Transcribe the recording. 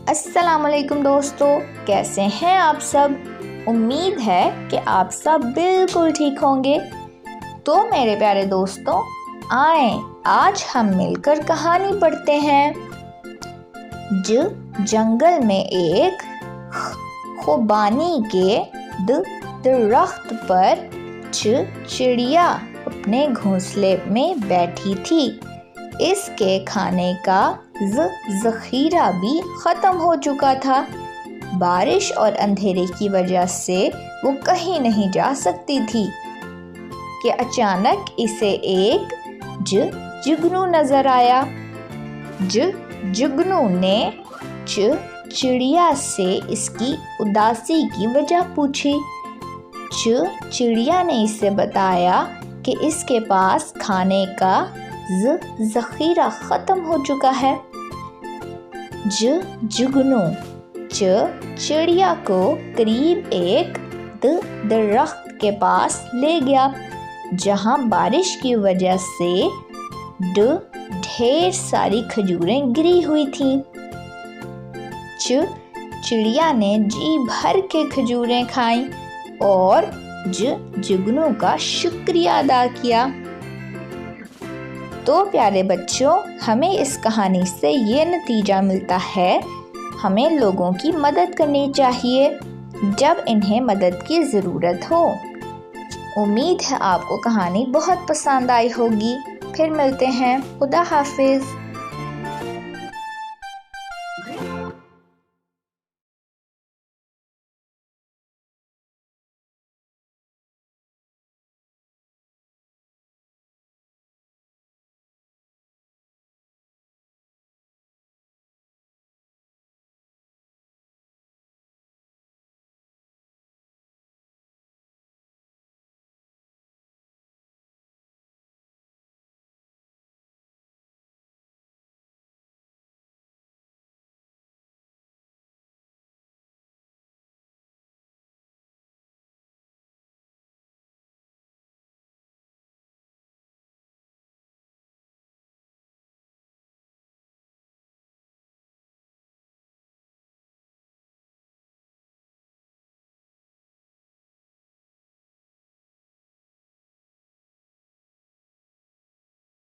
السلام علیکم دوستو، کیسے ہیں آپ سب؟ امید ہے کہ آپ سب بالکل ٹھیک ہوں گے۔ تو میرے پیارے دوستو، آئیں آج ہم مل کر کہانی پڑھتے ہیں۔ جنگل میں ایک خوبانی کے درخت پر چڑیا اپنے گھونسلے میں بیٹھی تھی۔ اس کے کھانے کا ذخیرہ بھی ختم ہو چکا تھا۔ بارش اور اندھیرے کی وجہ سے وہ کہیں نہیں جا سکتی تھی کہ اچانک اسے ایک جگنو نظر آیا۔ جگنو نے چڑیا سے اس کی اداسی کی وجہ پوچھی۔ چڑیا نے اسے بتایا کہ اس کے پاس کھانے کا ذخیرہ ختم ہو چکا ہے۔ جگنو چڑیا کو قریب ایک درخت کے پاس لے گیا، جہاں بارش کی وجہ سے ڈھیر ساری کھجوریں گری ہوئی تھیں۔ چڑیا نے جی بھر کے کھجوریں کھائیں اور جگنو کا شکریہ ادا کیا۔ تو پیارے بچوں، ہمیں اس کہانی سے یہ نتیجہ ملتا ہے، ہمیں لوگوں کی مدد کرنی چاہیے جب انہیں مدد کی ضرورت ہو۔ امید ہے آپ کو کہانی بہت پسند آئی ہوگی۔ پھر ملتے ہیں۔ خدا حافظ۔